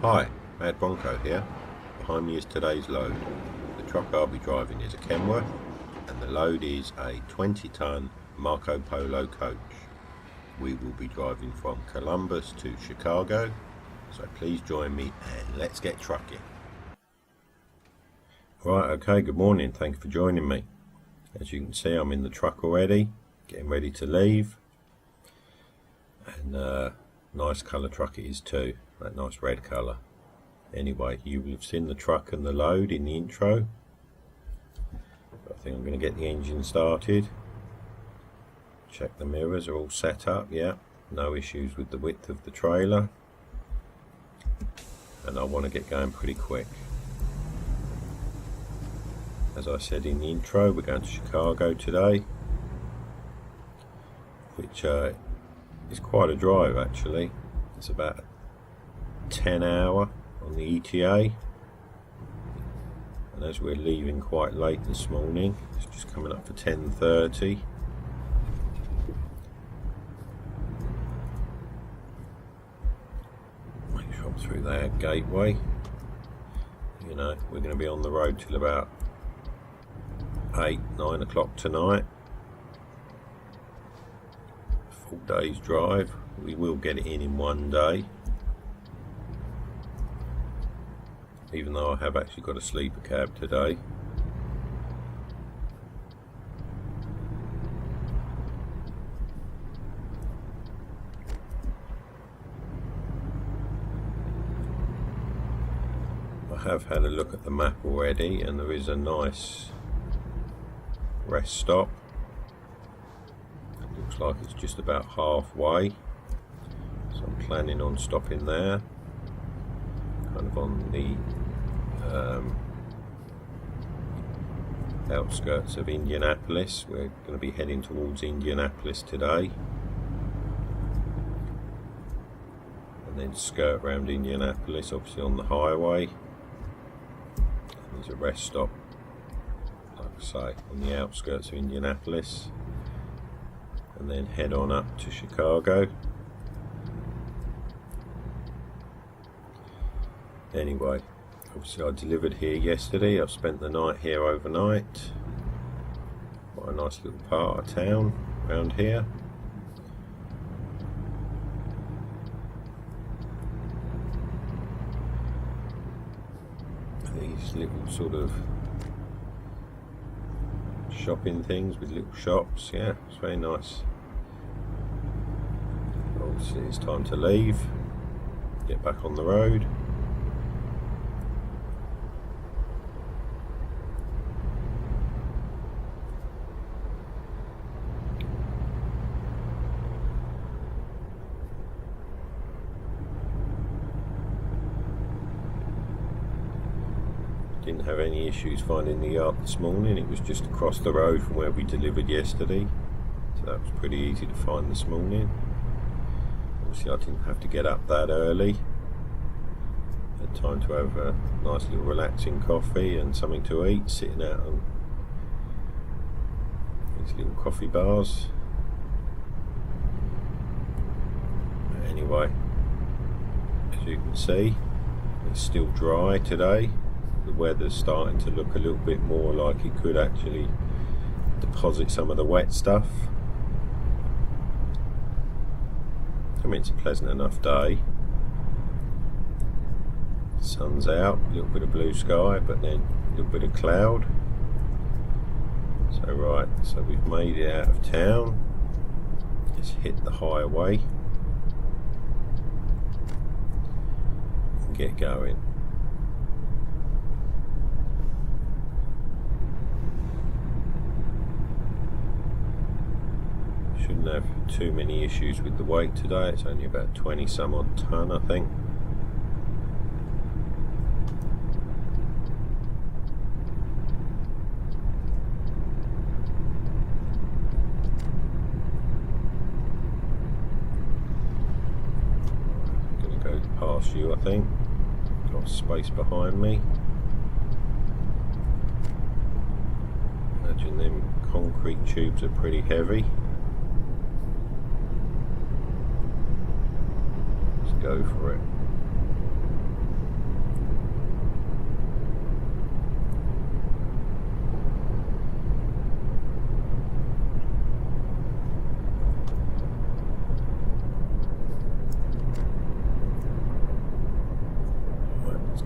Hi, Madbronco here. Behind me is today's load. The truck I'll be driving is a Kenworth and the load is a 20-ton Marcopolo coach. We will be driving from Columbus to Chicago, so please join me and let's get trucking. Right, okay, good morning, thank you for joining me. As you can see, I'm in the truck already, getting ready to leave. And nice colour truck it is too, that nice red colour. Anyway, you will have seen the truck and the load in the intro. I think I'm going to get the engine started. Check the mirrors are all set up, yeah, no issues with the width of the trailer. And I want to get going pretty quick. As I said in the intro, we're going to Chicago today, which is quite a drive actually. It's about a 10-hour on the ETA, and as we're leaving quite late this morning, it's just coming up for 10:30. Make sure I'm through that gateway. You know, we're going to be on the road till about 8-9 o'clock tonight. Full day's drive. We will get it in one day, even though I have actually got a sleeper cab today. I have had a look at the map already, and there is a nice rest stop. It looks like it's just about halfway, so I'm planning on stopping there, kind of on the outskirts of Indianapolis. We're going to be heading towards Indianapolis today, and then skirt around Indianapolis, obviously on the highway. And there's a rest stop, like I say, on the outskirts of Indianapolis, and then head on up to Chicago. Anyway, obviously I delivered here yesterday. I've spent the night here overnight. Quite a nice little part of town around here. These little sort of shopping things with little shops, yeah, it's very nice. Obviously it's time to leave, get back on the road. Didn't have any issues finding the yard this morning. It was just across the road from where we delivered yesterday, so that was pretty easy to find this morning. Obviously I didn't have to get up that early. Had time to have a nice little relaxing coffee and something to eat, sitting out on these little coffee bars. But anyway, as you can see, it's still dry today. The weather's starting to look a little bit more like it could actually deposit some of the wet stuff. I mean, it's a pleasant enough day. The sun's out, a little bit of blue sky, but then a little bit of cloud. So right, so we've made it out of town. Let's hit the highway and get going. Shouldn't have too many issues with the weight today. It's only about 20 some odd ton, I think. I'm going to go past you, I think. Got space behind me. Imagine them concrete tubes are pretty heavy. Go for it.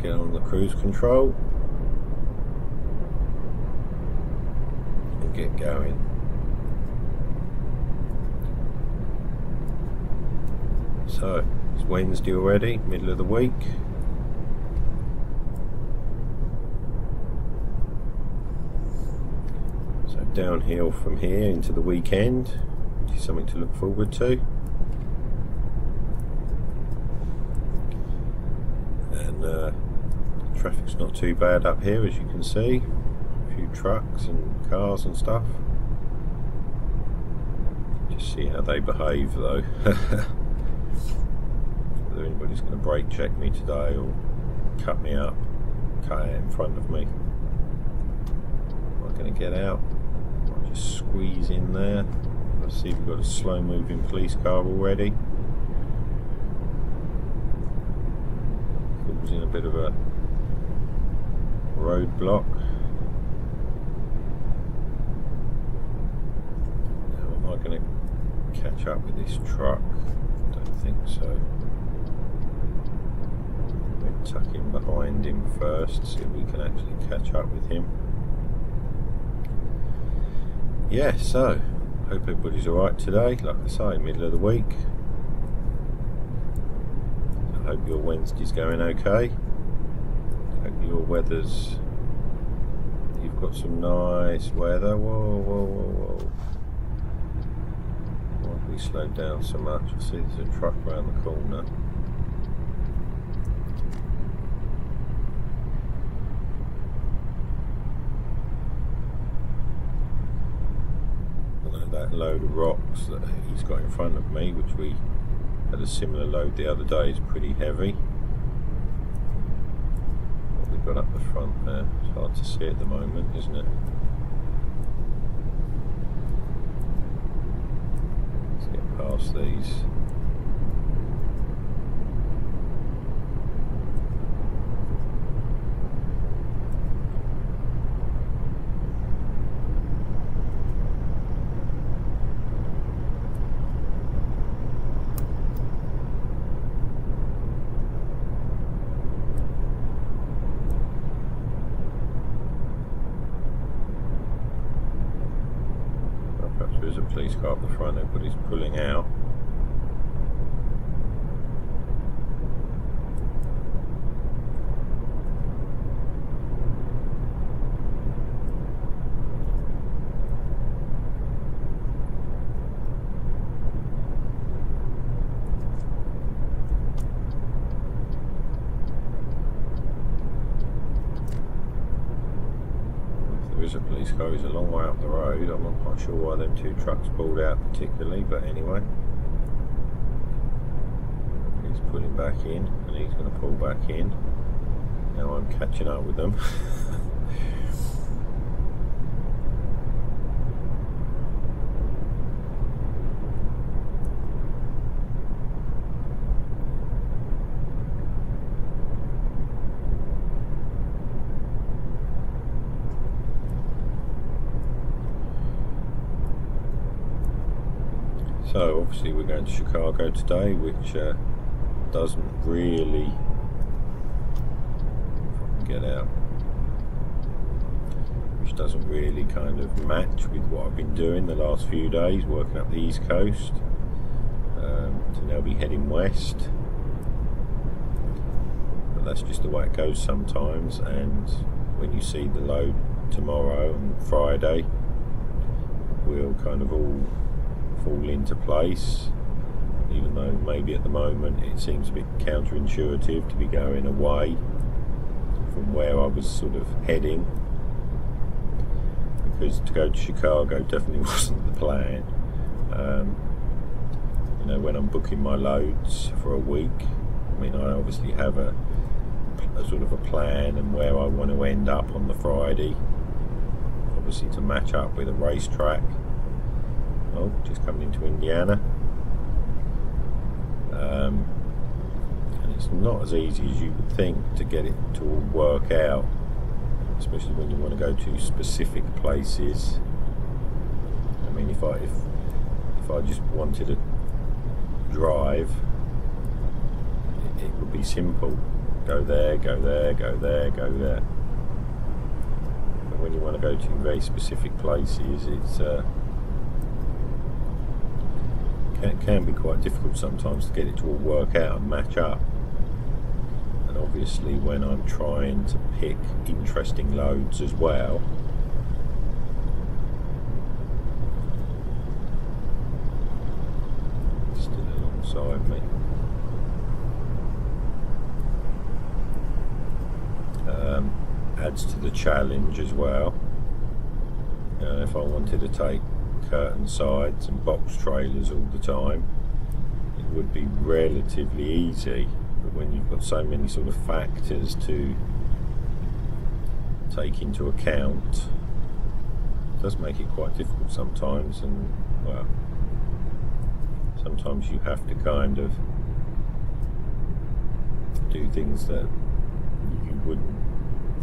get on the cruise control and get going. So it's Wednesday already, middle of the week. So downhill from here into the weekend, which is something to look forward to. And traffic's not too bad up here, as you can see. A few trucks and cars and stuff. Just see how they behave though. Whether anybody's going to brake check me today or cut me up, cut out in front of me. Am I going to get out? I'll just squeeze in there. Let's see, we've got a slow moving police car already. Causing a bit of a roadblock. Now am I going to catch up with this truck? I don't think so. Tuck in behind him first, see if we can actually catch up with him. Yeah, so hope everybody's alright today. Like I say, middle of the week. I hope your Wednesday's going okay. Hope your weather's, you've got some nice weather. Whoa, whoa, whoa, whoa. Why have we slowed down so much? I see there's a truck around the corner. That load of rocks that he's got in front of me, which we had a similar load the other day, is pretty heavy. What we've got up the front there, it's hard to see at the moment, isn't it? Let's get past these. There's a police car up the front, everybody's pulling out. There's a police car, he's a long way up the road. I'm not quite sure why them two trucks pulled out particularly, but anyway. He's pulling back in and he's going to pull back in. Now I'm catching up with them. So obviously we're going to Chicago today, which doesn't really get out, which doesn't really kind of match with what I've been doing the last few days, working up the East Coast to now be heading west. But that's just the way it goes sometimes, and when you see the load tomorrow and Friday, we'll kind of all fall into place, even though maybe at the moment it seems a bit counterintuitive to be going away from where I was sort of heading, because to go to Chicago definitely wasn't the plan. You know, when I'm booking my loads for a week, I mean, I obviously have a sort of a plan and where I want to end up on the Friday, obviously to match up with a racetrack. Oh, just coming into Indiana. And it's not as easy as you would think to get it to all work out, especially when you want to go to specific places. I mean, if I just wanted to drive, it would be simple. go there, go there, go there, go there. But when you want to go to very specific places, it's can be quite difficult sometimes to get it to all work out and match up. And obviously when I'm trying to pick interesting loads as well, still alongside me, adds to the challenge as well. If I wanted to take curtain sides and box trailers all the time, it would be relatively easy, but when you've got so many sort of factors to take into account, it does make it quite difficult sometimes. And well, sometimes you have to kind of do things that you wouldn't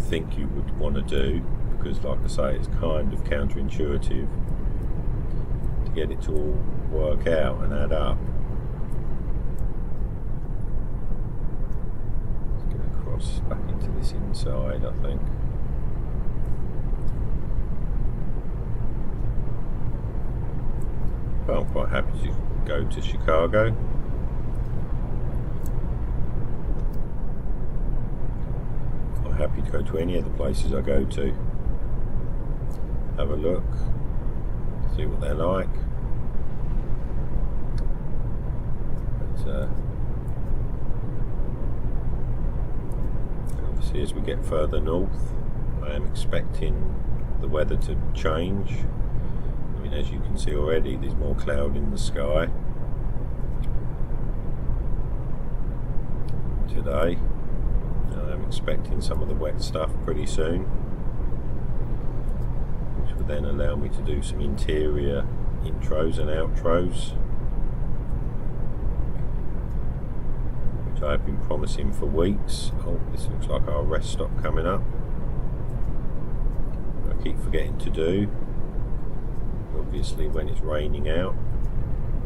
think you would want to do, because like I say, it's kind of counterintuitive to get it to all work out and add up. Let's get across back into this inside, I think. Well, I'm quite happy to go to Chicago. I'm happy to go to any of the places I go to. Have a look, see what they're like. But obviously as we get further north, I am expecting the weather to change. I mean, as you can see already, there's more cloud in the sky today. I'm expecting some of the wet stuff pretty soon, which would then allow me to do some interior intros and outros, which I've been promising for weeks. Oh, this looks like our rest stop coming up. I keep forgetting to do, obviously when it's raining out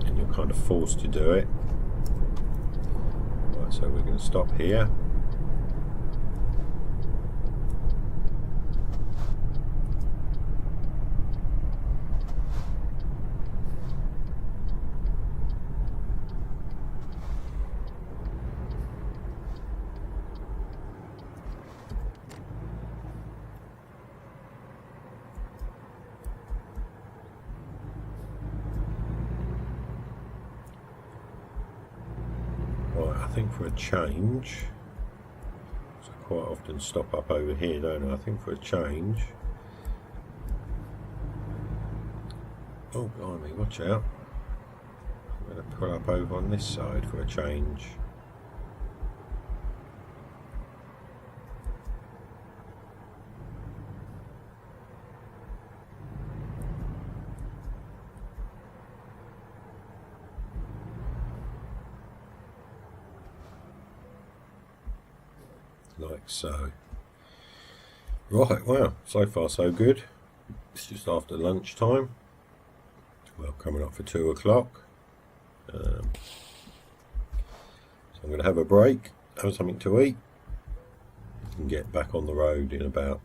and you're kind of forced to do it. Right, so we're going to stop here. I think for a change, so I quite often stop up over here, don't I? I think for a change, oh blimey, watch out, I'm going to pull up over on this side for a change. Like so. Right, well, so far so good. It's just after lunchtime. Well, coming up for 2 o'clock. So I'm going to have a break, have something to eat, and get back on the road in about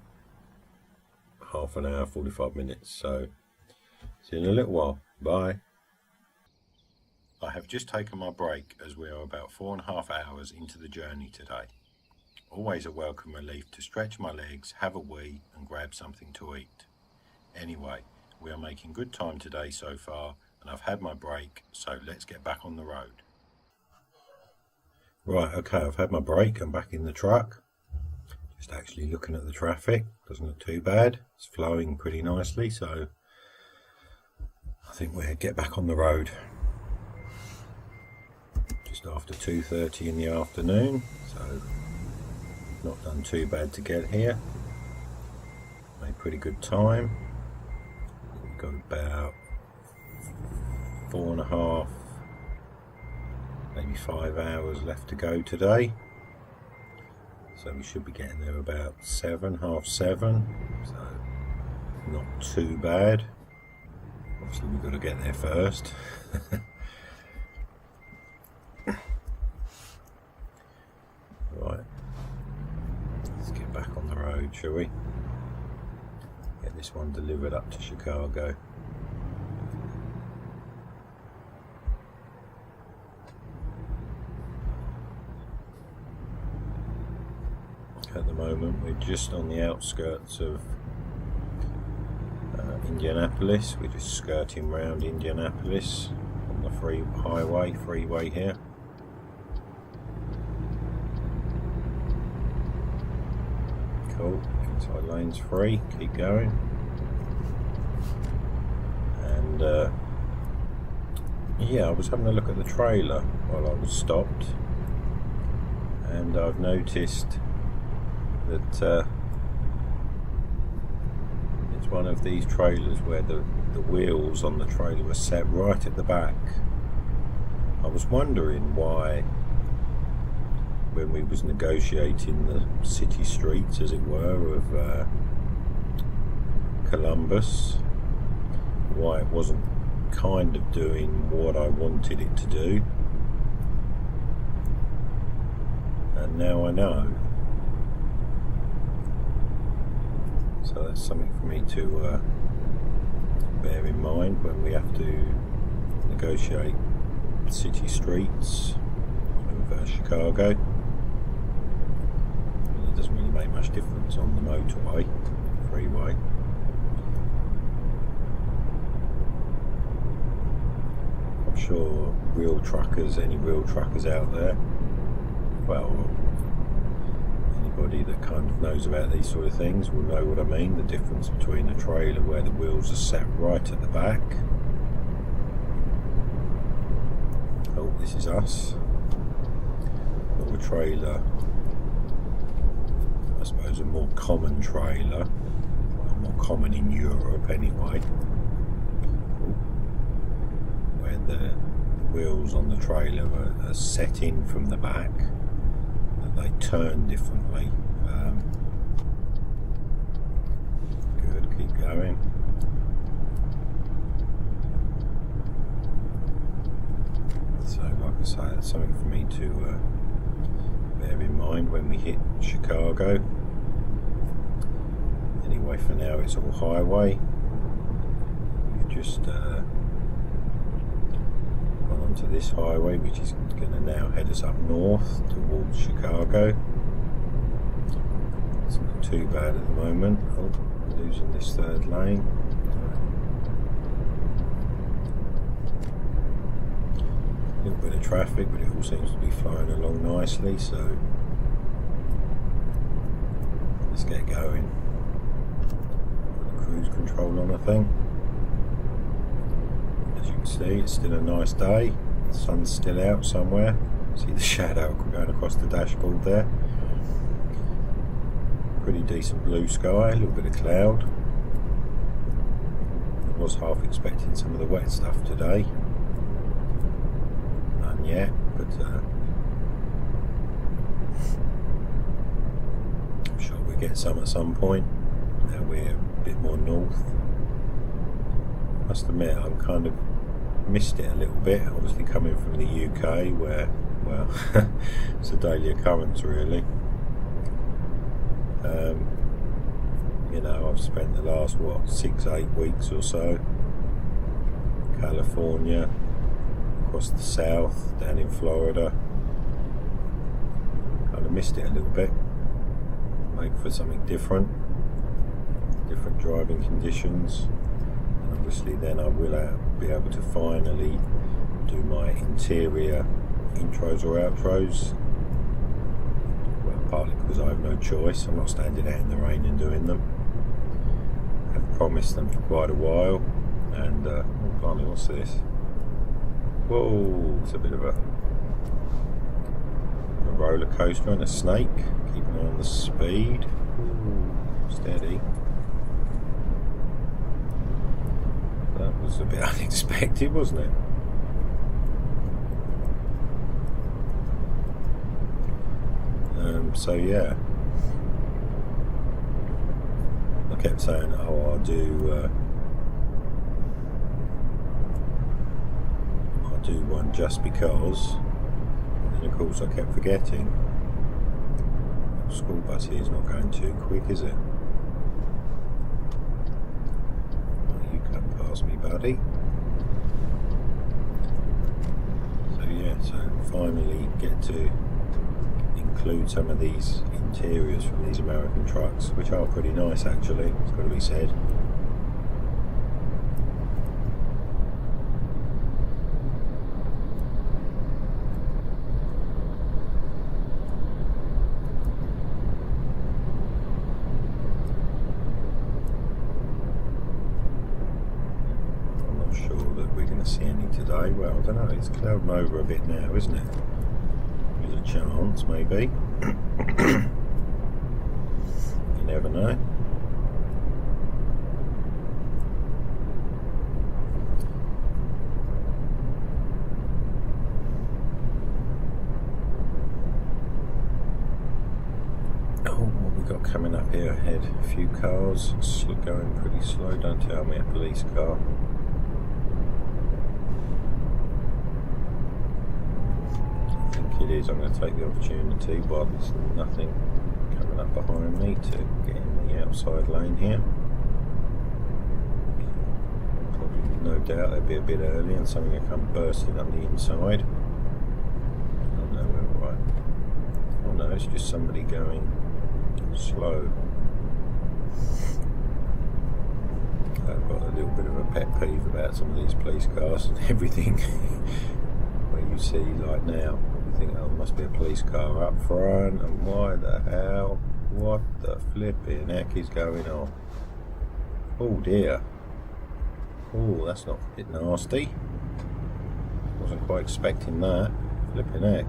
half an hour, 45 minutes. So, see you in a little while. Bye. I have just taken my break as we are about 4.5 hours into the journey today. Always a welcome relief to stretch my legs, have a wee and grab something to eat. Anyway, we are making good time today so far, and I've had my break, so let's get back on the road. Right, okay, I've had my break, I'm back in the truck. Just actually looking at the traffic, doesn't look too bad. It's flowing pretty nicely, so I think we'll get back on the road. Just after 2:30 in the afternoon, so not done too bad to get here. Made pretty good time. We've got about 4.5, maybe 5 hours left to go today. So we should be getting there about 7, half 7. So not too bad. Obviously we've got to get there first. Right. road, shall we? Get this one delivered up to Chicago. At the moment we're just on the outskirts of Indianapolis. We're just skirting round Indianapolis on the freeway here. Cool, inside lane's free, keep going. And yeah, I was having a look at the trailer while I was stopped, and I've noticed that it's one of these trailers where the wheels on the trailer are set right at the back. I was wondering why, when we was negotiating the city streets, as it were, of Columbus, why it wasn't kind of doing what I wanted it to do. And now I know. So that's something for me to bear in mind when we have to negotiate city streets of Chicago. It doesn't really make much difference on the motorway, freeway. I'm sure any real truckers out there, well, anybody that kind of knows about these sort of things will know what I mean, the difference between a trailer where the wheels are set right at the back. Oh, this is us. Or a trailer, I suppose a more common trailer, well, more common in Europe anyway, where the wheels on the trailer are set in from the back, that they turn differently. Good, keep going. So like I say, that's something for me to bear in mind when we hit Chicago. Anyway, for now it's all highway. We've just gone onto this highway, which is going to now head us up north towards Chicago. It's not too bad at the moment. Oh, losing this third lane. A little bit of traffic, but it all seems to be flowing along nicely, so let's get going. Put the cruise control on, I think. As you can see, it's still a nice day. The sun's still out somewhere. See the shadow going across the dashboard there. Pretty decent blue sky, a little bit of cloud. I was half expecting some of the wet stuff today. None yet, but I'm sure we'll get some at some point. Now we're a bit more north. I must admit, I'm kind of missed it a little bit, obviously coming from the UK where, well, it's a daily occurrence really. You know, I've spent the last 6-8 weeks or so California, across the south, down in Florida. Kind of missed it a little bit. Make for something different driving conditions, and obviously then I will be able to finally do my interior intros or outros. Well, partly because I have no choice. I'm not standing out in the rain and doing them. I've promised them for quite a while, and oh blimey, what's this? Whoa, it's a bit of a roller coaster and a snake. Keep an eye on the speed. Ooh, steady. That was a bit unexpected, wasn't it? So yeah, I kept saying, oh, I'll do one just because, and then of course I kept forgetting. School bus here is not going too quick, is it? Well, you come past me, buddy. So yeah, so finally get to include some of these interiors from these American trucks, which are pretty nice actually, it's got to be said. See any today? Well, I don't know, it's clouding over a bit now, isn't it? There's a chance, maybe. You never know. Oh, what we got coming up here ahead? A few cars going pretty slow. Don't tell me a police car. It is. I'm going to take the opportunity while there's nothing coming up behind me to get in the outside lane here. Probably, no doubt, it'll be a bit early and something will come bursting up the inside. Oh no, we're alright. Oh no, it's just somebody going slow. I've got a little bit of a pet peeve about some of these police cars and everything. Where you see, like now, oh, there must be a police car up front, and why the hell, what the flipping heck is going on? Oh dear. Oh, that's not a bit nasty. Wasn't quite expecting that. Flipping heck.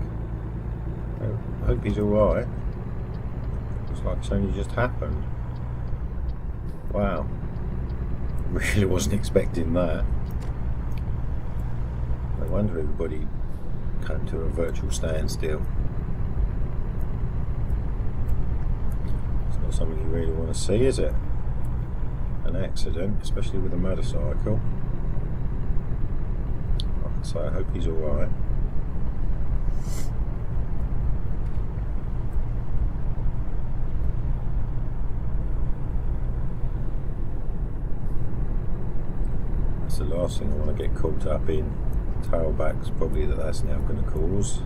I hope he's alright. Looks like it's only just happened. Wow. Really wasn't expecting that. No wonder everybody came to a virtual standstill. It's not something you really want to see, is it? An accident, especially with a motorcycle. Like I say, I hope he's alright. That's the last thing I want to get caught up in. Tailbacks, probably that's now going to cause.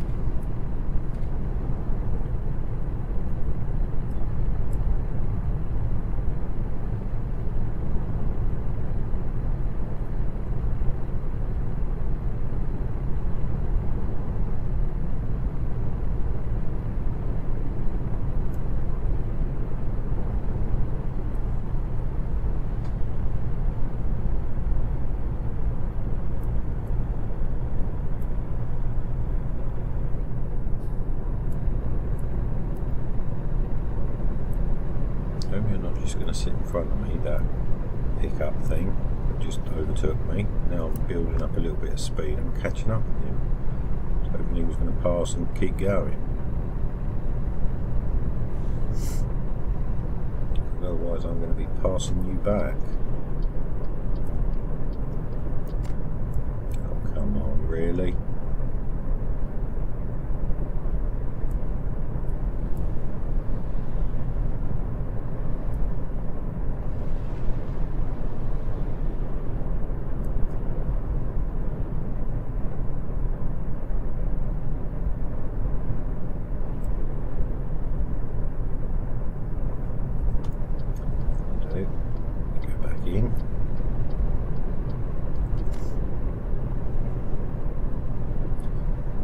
You're not just going to sit in front of me, that pickup thing that just overtook me. Now I'm building up a little bit of speed, I'm catching up with him. I was hoping he was going to pass and keep going. Otherwise I'm going to be passing you back. Oh come on, really?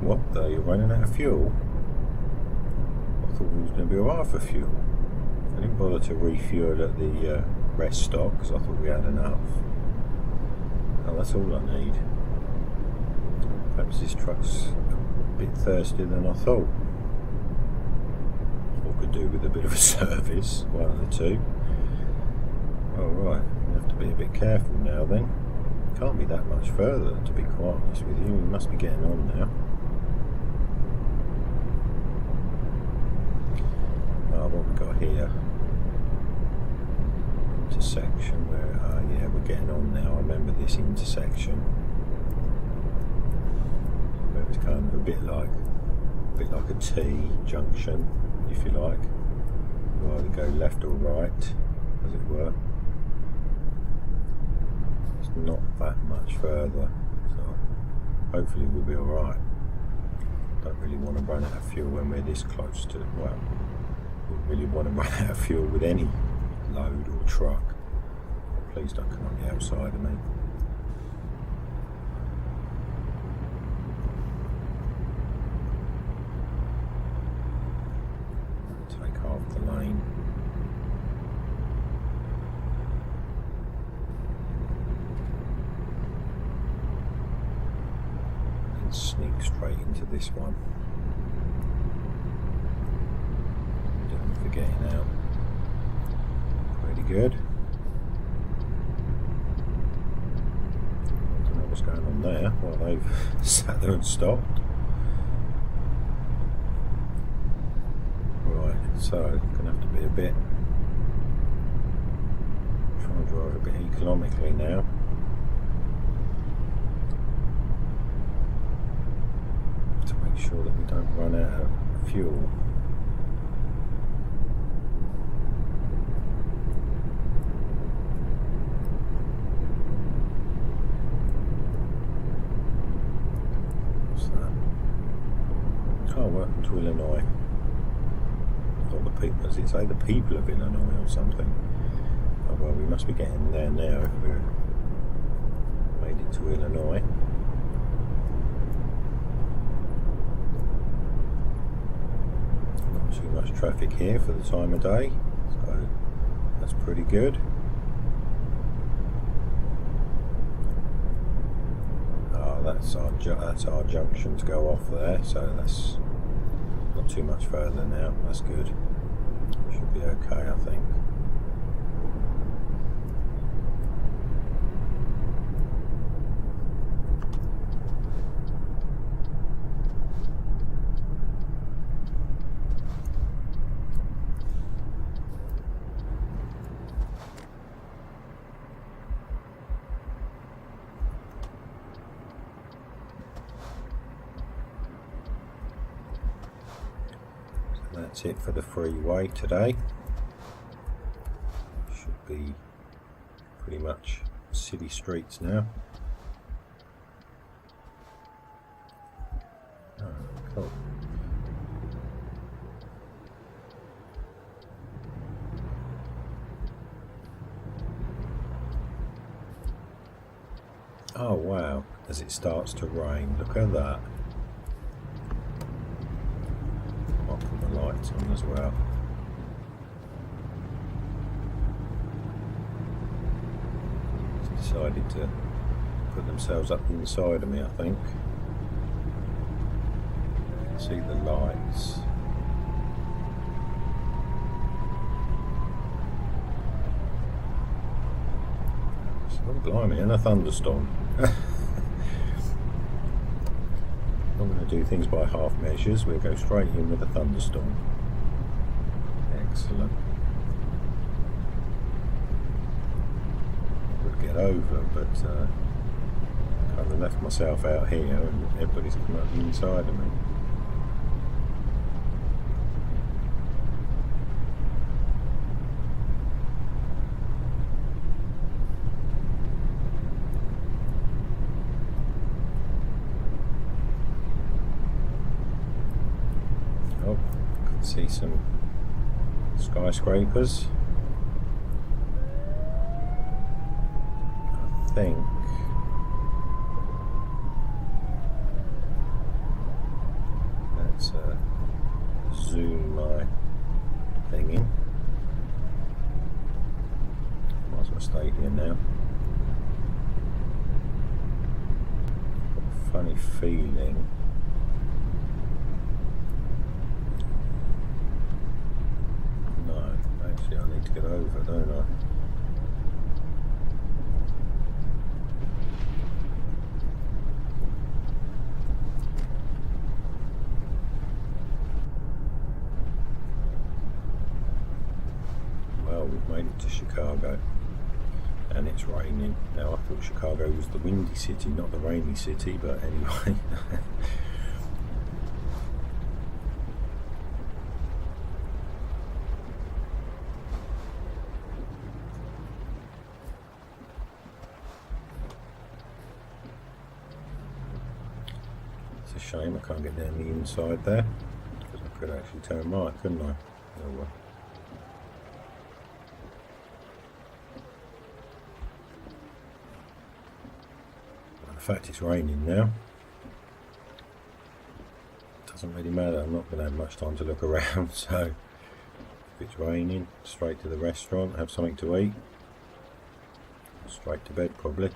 What though, you're running out of fuel? I thought we was going to be alright for fuel. I didn't bother to refuel at the rest stop because I thought we had enough. Oh, that's all I need. Perhaps this truck's a bit thirstier than I thought. Or could do with a bit of a service, one of the two. Alright, you have to be a bit careful now then. Can't be that much further, to be quite honest with you. We must be getting on now. What we got here? Intersection where, yeah, we're getting on now. I remember this intersection. Where it's kind of a bit like a T junction, if you like. You either go left or right, as it were. It's not that much further, so hopefully we'll be alright. Don't really want to run out of fuel when we're this close to, well, we don't really want to run out of fuel with any load or truck. Please don't come on the outside of me. Take half the lane. And sneak straight into this one. Don't forget out. Pretty good. What's going on there? Well, they've sat there and stopped. Right, so gonna have to be a bit, try and drive a bit economically now. To make sure that we don't run out of fuel. Welcome to Illinois. Or the people, does it say the people of Illinois or something? Oh well, we must be getting there now if we've made it to Illinois. Not too much traffic here for the time of day, so that's pretty good. That's our junction to go off there, so that's not too much further now. That's good. Should be okay, I think. That's it for the freeway today. Should be pretty much city streets now. Oh, cool. Oh wow, as it starts to rain, look at that. Lights on as well. It's decided to put themselves up inside of me, I think. You can see the lights. Oh blimey, and a thunderstorm. I'm going to do things by half measures. We'll go straight in with a thunderstorm. Excellent. I would get over, but I kind of left myself out here and everybody's come up the inside of me. See some skyscrapers. I think let's zoom my thing in. Might as well stay here now. Got a funny feeling. I need to get over, don't I? Well, we've made it to Chicago and it's raining. Now I thought Chicago was the windy city, not the rainy city, but anyway. shame I can't get down the inside there, because I could actually turn right, couldn't I? Oh well. The fact it's raining now, doesn't really matter. I'm not going to have much time to look around, so if it's raining, straight to the restaurant, have something to eat, straight to bed probably.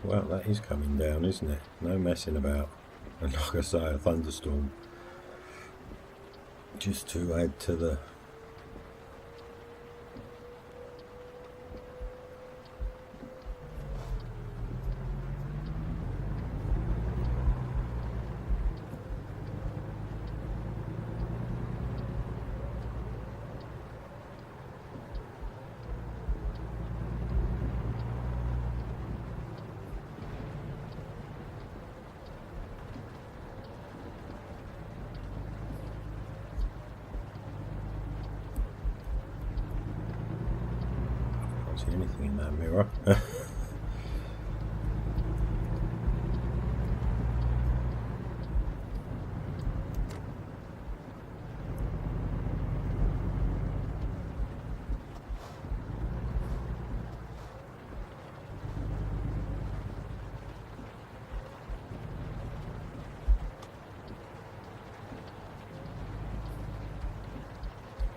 Well, that is coming down, isn't it? No messing about. And like I say, a thunderstorm, just to add to the see anything in that mirror.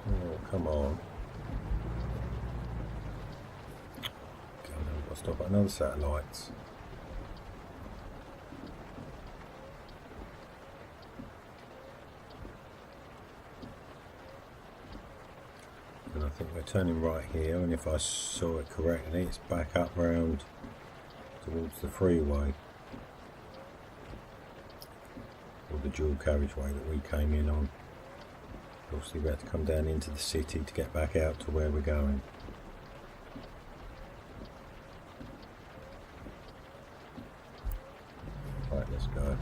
Oh, come on. Stop at another satellites. And I think we're turning right here, and if I saw it correctly, it's back up round towards the freeway, or the dual carriageway that we came in on. Obviously we had to come down into the city to get back out to where we're going. Right, let's go.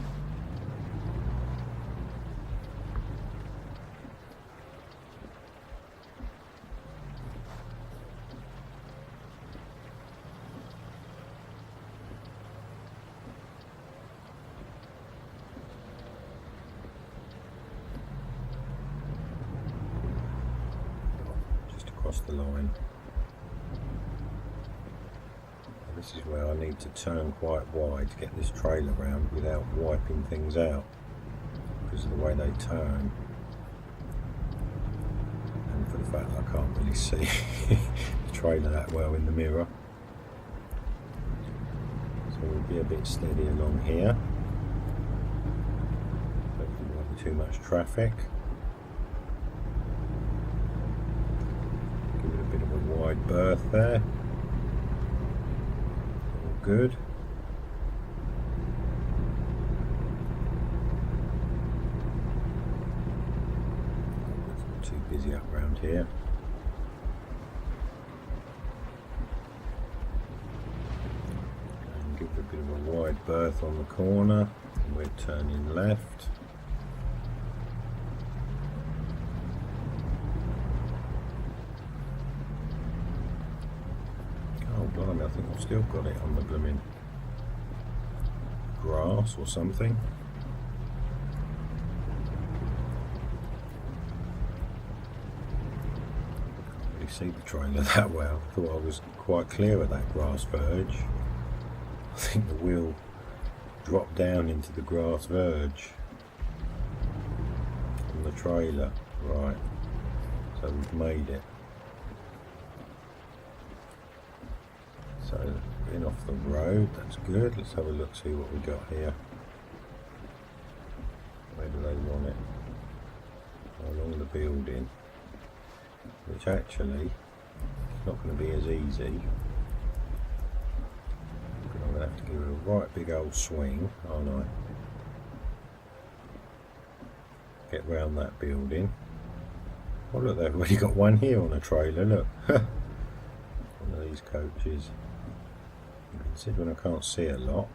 Just across the line. This is where I need to turn quite wide to get this trailer round without wiping things out, because of the way they turn, and for the fact that I can't really see the trailer that well in the mirror. So we'll be a bit steady along here. Hopefully there won't be too much traffic. Give it a bit of a wide berth there. Good. It's not too busy up around here. And give it a bit of a wide berth on the corner, and we're turning left. Blimey, I think I've still got it on the blooming grass or something. Can't really see the trailer that well. I thought I was quite clear of that grass verge. I think the wheel dropped down into the grass verge on the trailer. Right, so we've made it. So, in off the road, that's good. Let's have a look, see what we got here. Where do they want it? Along the building. Which actually, it's not going to be as easy. I'm going to have to give it a right big old swing, aren't I? Get round that building. Oh look, they've already got one here on a trailer, look. One of these coaches. Considering I can't see a lot.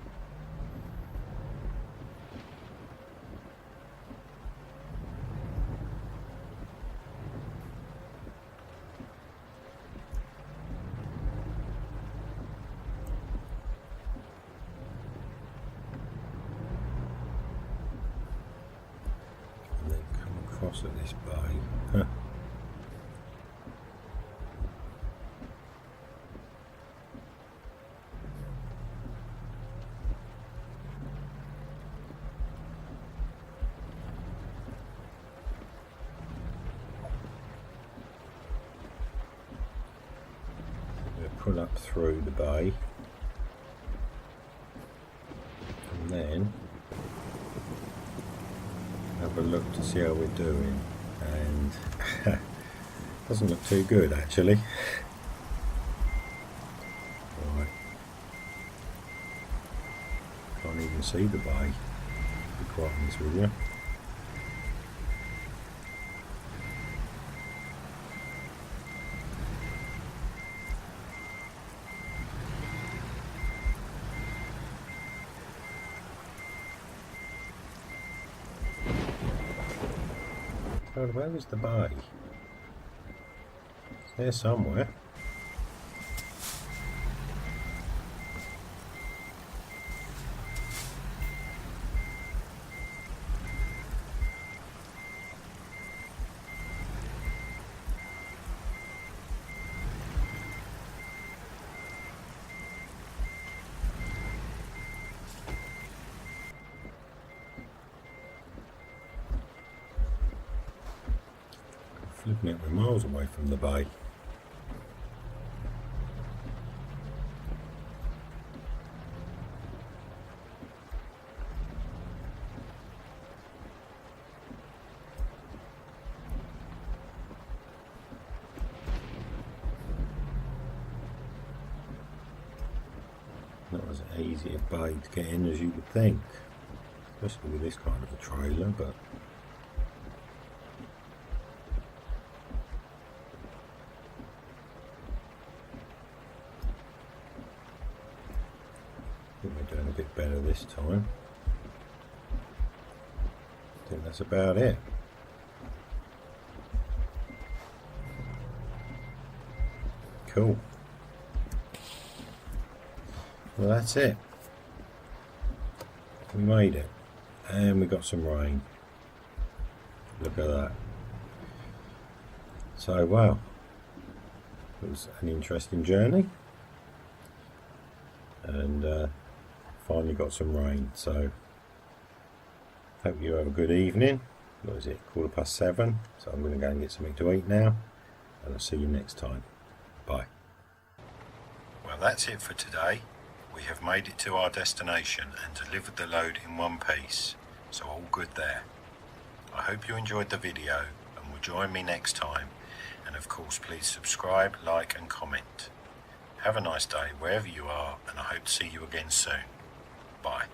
across at this bay. Huh. Pull up through the bay and then have a look to see how we're doing, and doesn't look too good actually. Right. Can't even see the bay, to be quite honest with you. So where is the bay? It's there somewhere. Flipping it, we're miles away from the bay. Not as easy a bay to get in as you would think, especially with this kind of a trailer, but I think we're doing a bit better this time. I think that's about it. Cool. Well, that's it. We made it. And we got some rain. Look at that. So, wow. It was an interesting journey. And finally got some rain. So, hope you have a good evening. What is it? 7:15. So I'm going to go and get something to eat now. And I'll see you next time. Bye. Well, that's it for today. We have made it to our destination and delivered the load in one piece, so all good there. I hope you enjoyed the video and will join me next time, and of course please subscribe, like and comment. Have a nice day wherever you are, and I hope to see you again soon. Bye.